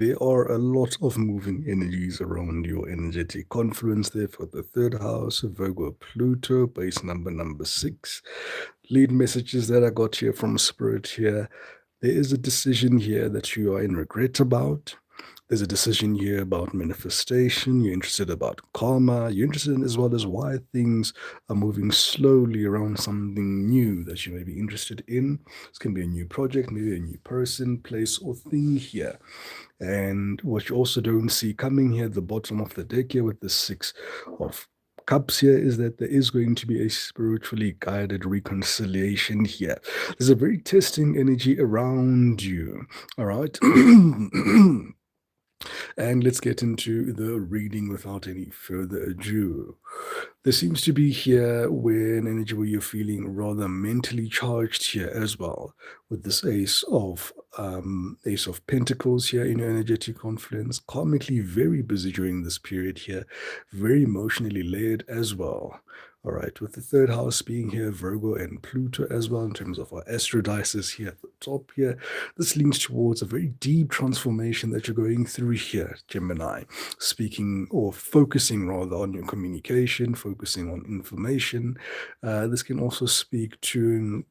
There are a lot of moving energies around your energetic confluence there for the third house, Virgo Pluto, base number 6. Lead messages that I got here from Spirit here. There is a decision here that you are in regret about. There's a decision here about manifestation. You're interested about karma. You're interested in as well as why things are moving slowly around something new that you may be interested in. This can be a new project, maybe a new person, place, or thing here. And what you also don't see coming here at the bottom of the deck here with the Six of Cups here is that there is going to be a spiritually guided reconciliation here. There's a very testing energy around you. All right. And let's get into the reading without any further ado. There seems to be here where an energy where you're feeling rather mentally charged here as well, with this Ace of Pentacles here in your energetic confluence, karmically very busy during this period here, very emotionally layered as well. All right, with the third house being here, Virgo and Pluto as well, in terms of our astrodices here at the top here. This leans towards a very deep transformation that you're going through here, Gemini. Speaking or focusing rather on your communication, focusing on information. This can also speak to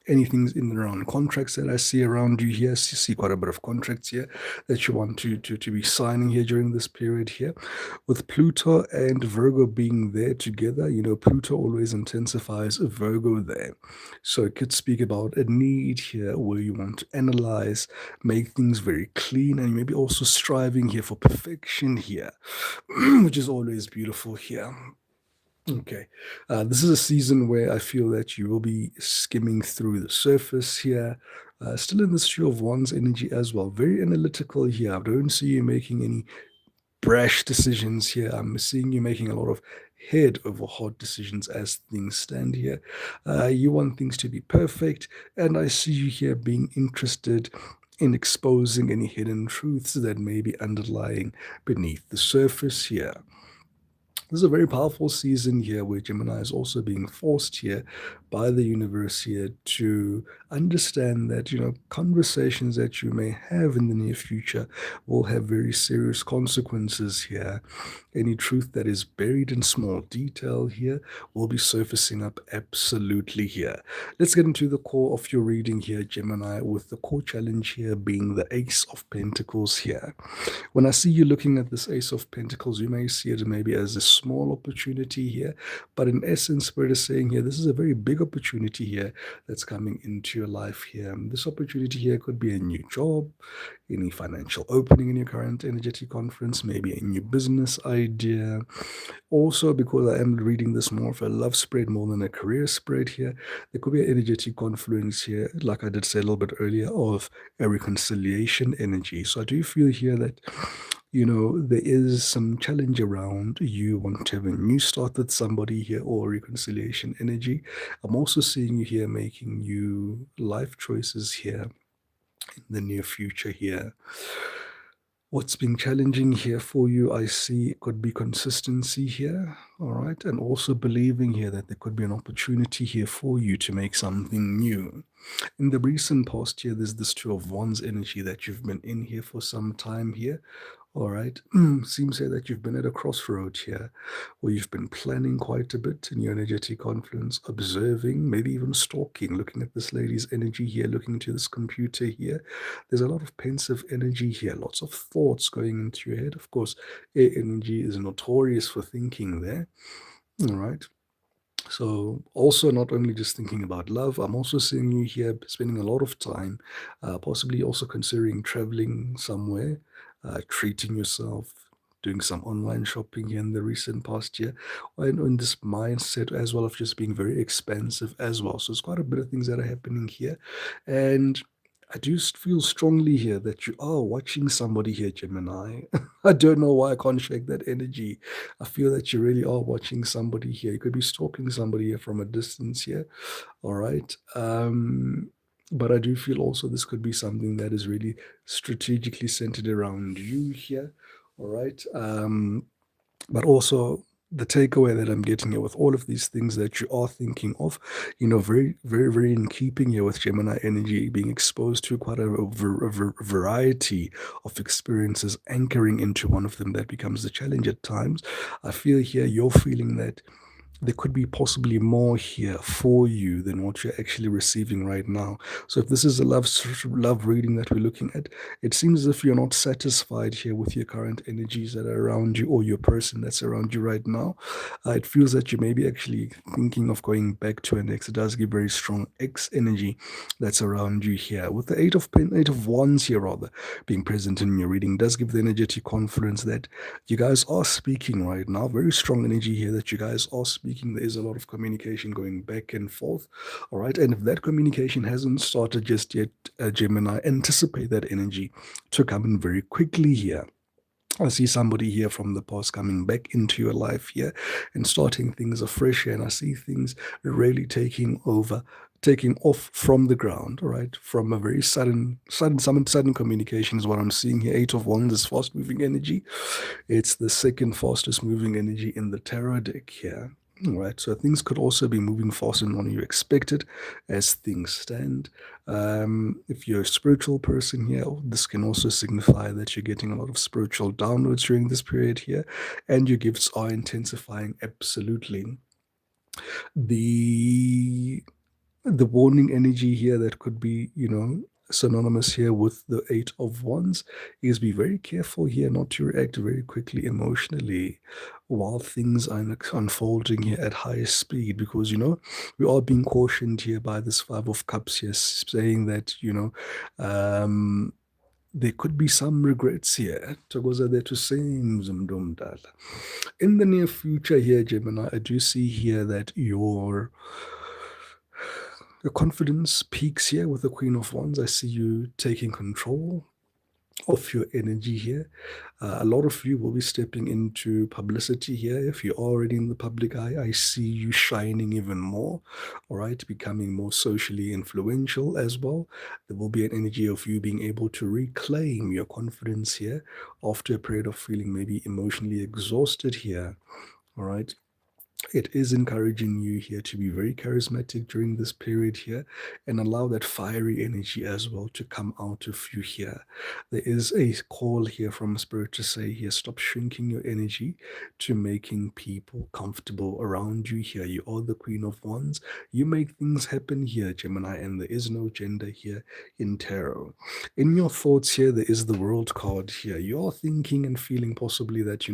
anything in and around contracts that I see around you here. So you see quite a bit of contracts here that you want to be signing here during this period here. With Pluto and Virgo being there together, Pluto always intensifies Virgo there. So it could speak about a need here where you want to analyze, make things very clean, and maybe also striving here for perfection here, which is always beautiful here. Okay. This is a season where I feel that you will be skimming through the surface here. Still in this Two of Wands energy as well. Very analytical here. I don't see you making any brash decisions here. I'm seeing you making a lot of head over heart decisions as things stand here. You want things to be perfect, and I see you here being interested in exposing any hidden truths that may be underlying beneath the surface here. This is a very powerful season here where Gemini is also being forced here by the universe here to understand that, conversations that you may have in the near future will have very serious consequences here. Any truth that is buried in small detail here will be surfacing up absolutely here. Let's get into the core of your reading here, Gemini, with the core challenge here being the Ace of Pentacles here. When I see you looking at this Ace of Pentacles, you may see it maybe as a small opportunity here, but in essence, Spirit is saying here, this is a very big opportunity here that's coming into your life here. This opportunity here could be a new job, any financial opening in your current energetic conference, maybe a new business idea. Also, because I am reading this more of a love spread more than a career spread here, there could be an energetic confluence here, like I did say a little bit earlier, of a reconciliation energy. So I do feel here that there is some challenge around you want to have a new start with somebody here or reconciliation energy. I'm also seeing you here making new life choices here in the near future here. What's been challenging here for you, I see, could be consistency here, all right? And also believing here that there could be an opportunity here for you to make something new. In the recent past year, there's this Two of Wands energy that you've been in here for some time here. All right. Seems here that you've been at a crossroad here, where you've been planning quite a bit in your energetic confluence, observing, maybe even stalking, looking at this lady's energy here, looking into this computer here. There's a lot of pensive energy here, lots of thoughts going into your head. Of course, air energy is notorious for thinking there. All right. So also not only just thinking about love, I'm also seeing you here spending a lot of time, possibly also considering traveling somewhere, treating yourself, doing some online shopping here in the recent past year, and in this mindset as well of just being very expensive as well. So it's quite a bit of things that are happening here. And I do feel strongly here that you are watching somebody here, Gemini. I don't know why I can't shake that energy. I feel that you really are watching somebody here. You could be stalking somebody here from a distance here. All right. But I do feel also this could be something that is really strategically centered around you here. All right. But also the takeaway that I'm getting here with all of these things that you are thinking of, very, very, very in keeping here with Gemini energy, being exposed to quite a variety of experiences, anchoring into one of them that becomes the challenge at times. I feel here you're feeling that there could be possibly more here for you than what you're actually receiving right now. So if this is a love reading that we're looking at, it seems as if you're not satisfied here with your current energies that are around you or your person that's around you right now. It feels that you may be actually thinking of going back to an ex. It does give very strong ex energy that's around you here. With the eight of wands here rather being present in your reading does give the energetic confidence that you guys are speaking right now. Very strong energy here that you guys are speaking. There is a lot of communication going back and forth. All right. And if that communication hasn't started just yet, Gemini, anticipate that energy to come in very quickly here. I see somebody here from the past coming back into your life here and starting things afresh here. And I see things really taking over, taking off from the ground, all right? From a very sudden communication is what I'm seeing here. Eight of Wands is fast moving energy. It's the second fastest moving energy in the tarot deck here. All right, so things could also be moving faster than what you expected as things stand. If you're a spiritual person here, this can also signify that you're getting a lot of spiritual downloads during this period here, and your gifts are intensifying absolutely. The the warning energy here that could be, synonymous here with the Eight of Wands is be very careful here not to react very quickly emotionally while things are unfolding here at high speed, because we are being cautioned here by this Five of Cups here, saying that there could be some regrets here. Thokoza there to same Mdumdala. In the near future here, Gemini, I do see here that your confidence peaks here with the Queen of Wands. I see you taking control of your energy here. A lot of you will be stepping into publicity here. If you're already in the public eye, I see you shining even more, all right, becoming more socially influential as well. There will be an energy of you being able to reclaim your confidence here after a period of feeling maybe emotionally exhausted here, all right. It is encouraging you here to be very charismatic during this period here and allow that fiery energy as well to come out of you here. There is a call here from Spirit to say here, stop shrinking your energy to making people comfortable around you here. You are the Queen of Wands. You make things happen here, Gemini, and there is no gender here in tarot. In your thoughts here, there is the World card here. You're thinking and feeling possibly that,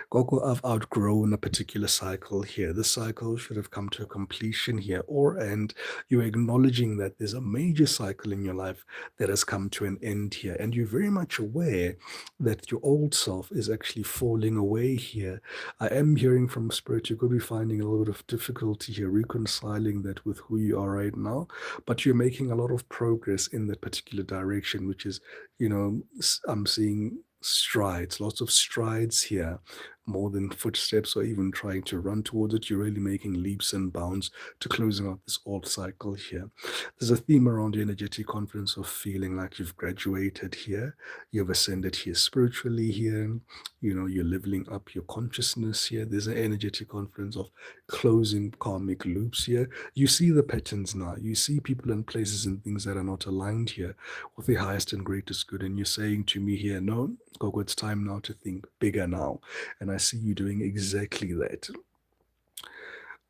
Gogo, I've outgrown a particular cycle here. This cycle should have come to a completion here, and you're acknowledging that there's a major cycle in your life that has come to an end here, and you're very much aware that your old self is actually falling away here. I am hearing from Spirit you could be finding a little bit of difficulty here reconciling that with who you are right now, but you're making a lot of progress in that particular direction, which is, I'm seeing strides, lots of strides here, more than footsteps or even trying to run towards it. You're really making leaps and bounds to closing out this old cycle here. There's a theme around the energetic confidence of feeling like you've graduated here, you've ascended here spiritually here, you're leveling up your consciousness here. There's an energetic confidence of closing karmic loops here. You see the patterns now. You see people and places and things that are not aligned here with the highest and greatest good. And you're saying to me here, no, Gogo, it's time now to think bigger now. And I see you doing exactly that.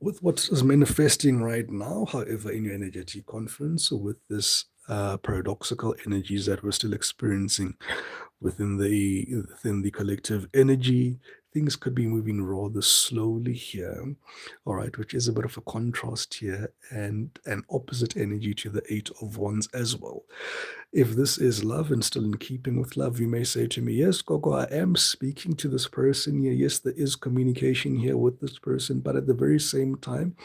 With what is manifesting right now, however, in your energetic confidence, with this paradoxical energies that we're still experiencing within the collective energy, things could be moving rather slowly here, all right, which is a bit of a contrast here and an opposite energy to the Eight of Wands as well. If this is love and still in keeping with love, you may say to me, yes, Gogo, I am speaking to this person here. Yes, there is communication here with this person, but at the very same time,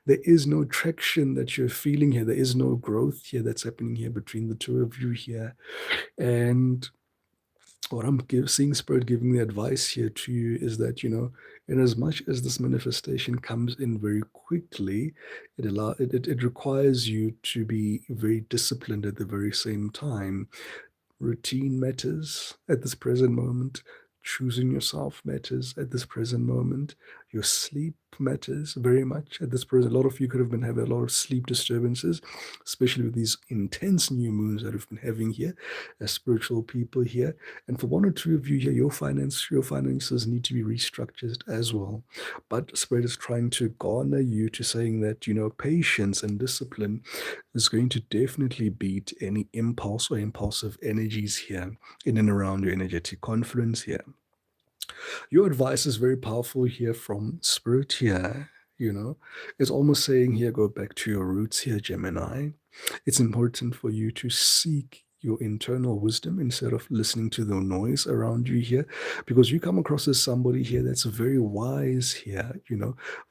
there is no traction that you're feeling here. There is no growth here that's happening here between the two of you here. And what I'm seeing Spirit giving the advice here to you is that, in as much as this manifestation comes in very quickly, it requires you to be very disciplined at the very same time. Routine matters at this present moment. Choosing yourself matters at this present moment. Your sleep matters very much at this present. A lot of you could have been having a lot of sleep disturbances, especially with these intense new moons that we've been having here as spiritual people here. And for one or two of you here, your finances need to be restructured as well. But Spirit is trying to garner you to saying that, patience and discipline is going to definitely beat any impulse or impulsive energies here in and around your energetic confluence here. Your advice is very powerful here from Spirit here. It's almost saying here, go back to your roots here, Gemini. It's important for you to seek your internal wisdom instead of listening to the noise around you here, because you come across as somebody here that's very wise here,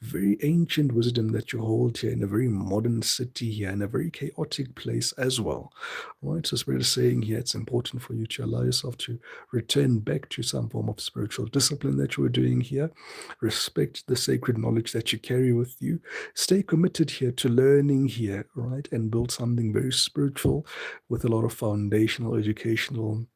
very ancient wisdom that you hold here in a very modern city here, in a very chaotic place as well. Right? So Spirit is saying here, it's important for you to allow yourself to return back to some form of spiritual discipline that you were doing here. Respect the sacred knowledge that you carry with you. Stay committed here to learning here, right? And build something very spiritual with a lot of foundational educational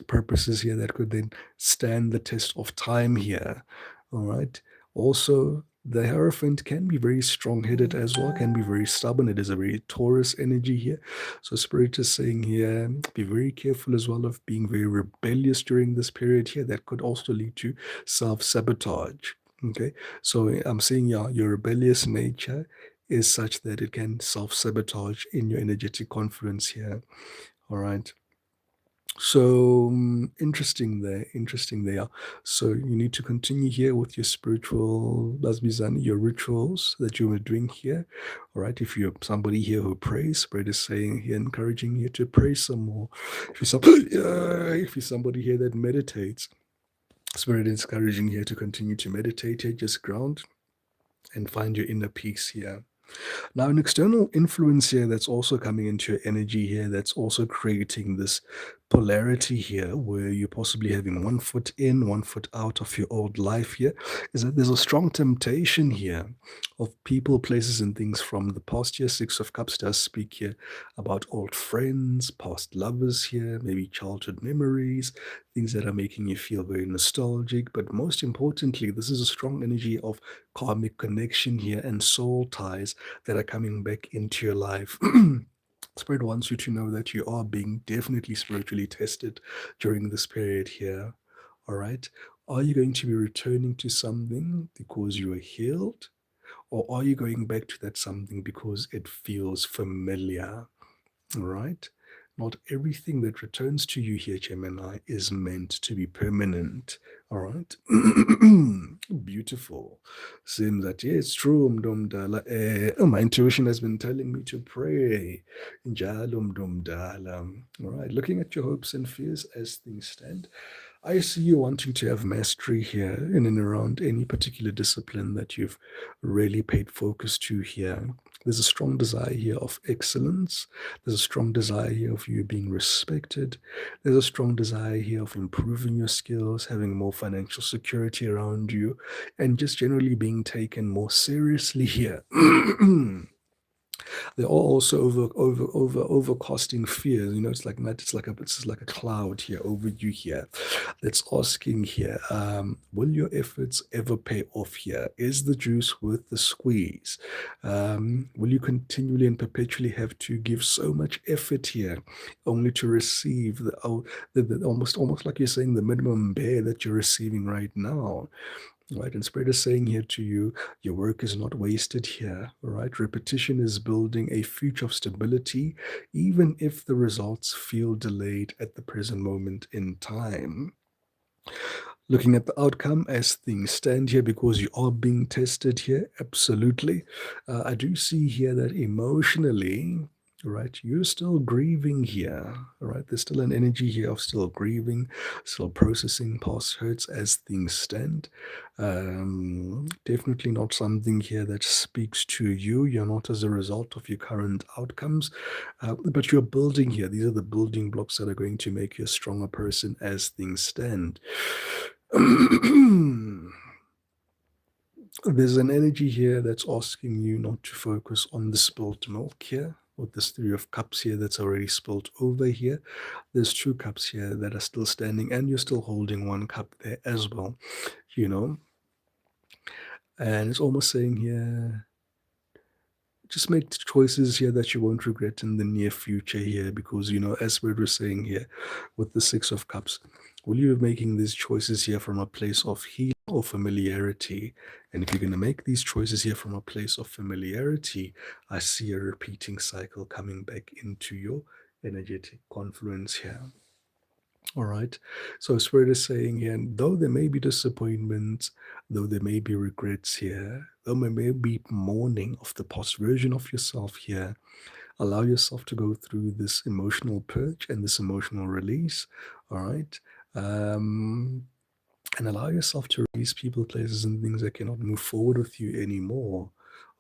purposes here that could then stand the test of time here. All right. Also, the Hierophant can be very strong headed as well, can be very stubborn. It is a very Taurus energy here. So, Spirit is saying here, be very careful as well of being very rebellious during this period here. That could also lead to self sabotage. Okay. So, I'm saying, yeah, your rebellious nature is such that it can self sabotage in your energetic confluence here. All right. So interesting there. So you need to continue here with your spiritual Bazbizani, your rituals that you were doing here. All right. If you're somebody here who prays, Spirit is saying here, encouraging you to pray some more. If you're somebody here that meditates, Spirit is encouraging here to continue to meditate here, just ground and find your inner peace here. Now, an external influence here that's also coming into your energy here, that's also creating this polarity here, where you're possibly having one foot in, one foot out of your old life here, is that there's a strong temptation here of people, places, and things from the past year. Six of Cups does speak here about old friends, past lovers here, maybe childhood memories, things that are making you feel very nostalgic. But most importantly, this is a strong energy of karmic connection here and soul ties that are coming back into your life. Spirit wants you to know that you are being definitely spiritually tested during this period here. All right. Are you going to be returning to something because you are healed? Or are you going back to that something because it feels familiar? All right. Not everything that returns to you here, Gemini, is meant to be permanent. All right. Beautiful. Seems that, yeah, it's true. Mdumdala. My intuition has been telling me to pray. Njalo mdumdala. All right. Looking at your hopes and fears as things stand, I see you wanting to have mastery here in and around any particular discipline that you've really paid focus to here. There's a strong desire here of excellence. There's a strong desire here of you being respected. There's a strong desire here of improving your skills, having more financial security around you, and just generally being taken more seriously here. They're all also overcasting fears. It's like that. It's like a cloud here over you here, that's asking here, will your efforts ever pay off here? Is the juice worth the squeeze? Will you continually and perpetually have to give so much effort here, only to receive the almost like you're saying the minimum bear that you're receiving right now? Right, and Spirit is saying here to you, your work is not wasted here. All right, repetition is building a future of stability, even if the results feel delayed at the present moment in time. Looking at the outcome as things stand here, because you are being tested here, absolutely. I do see here that emotionally, right, you're still grieving here. All right, there's still an energy here of still grieving, still processing past hurts as things stand. Definitely not something here that speaks to you. You're not as a result of your current outcomes, but you're building here. These are the building blocks that are going to make you a stronger person as things stand. There's an energy here that's asking you not to focus on the spilt milk here, with this Three of Cups here that's already spilt over here. There's two cups here that are still standing, and you're still holding one cup there as well. You know, And it's almost saying here, just make choices here that you won't regret in the near future here, because as we were saying here with the Six of Cups, will you be making these choices here from a place of healing or familiarity? And if you're going to make these choices here from a place of familiarity, I see a repeating cycle coming back into your energetic confluence here. All right. So Spirit is saying here, and though there may be disappointments, though there may be regrets here, though there may be mourning of the past version of yourself here, allow yourself to go through this emotional purge and this emotional release. All right. Um, and allow yourself to release people, places, and things that cannot move forward with you anymore.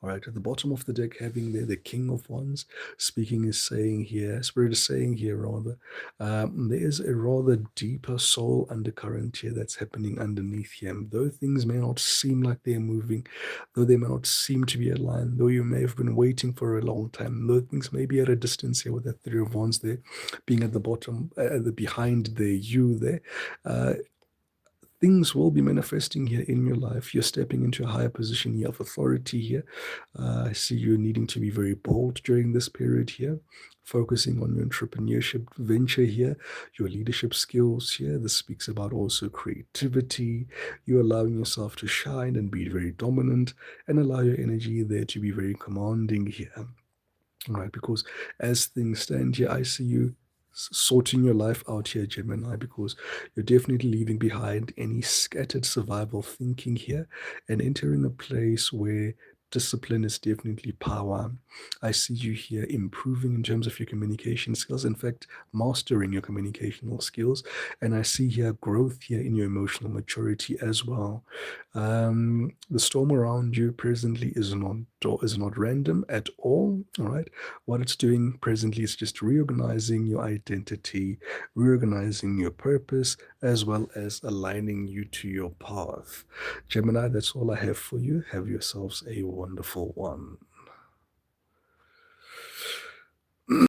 All right, at the bottom of the deck, having there the King of Wands, speaking is saying here, Spirit is saying here rather, there is a rather deeper soul undercurrent here that's happening underneath him. Though things may not seem like they're moving, though they may not seem to be aligned, though you may have been waiting for a long time, though things may be at a distance here with that Three of Wands there, being at the bottom, the behind the you there. Things will be manifesting here in your life. You're stepping into a higher position here of authority here. I see you needing to be very bold during this period here, focusing on your entrepreneurship venture here, your leadership skills here. This speaks about also creativity. You're allowing yourself to shine and be very dominant and allow your energy there to be very commanding here. Right, because as things stand here, I see you sorting your life out here, Gemini, because you're definitely leaving behind any scattered survival thinking here and entering a place where discipline is definitely power. I see you here improving in terms of your communication skills, in fact, mastering your communicational skills, and I see here growth here in your emotional maturity as well. The storm around you presently is not random at all. All right, what it's doing presently is just reorganizing your identity, reorganizing your purpose, as well as aligning you to your path. Gemini, that's all I have for you. Have yourselves a wonderful one.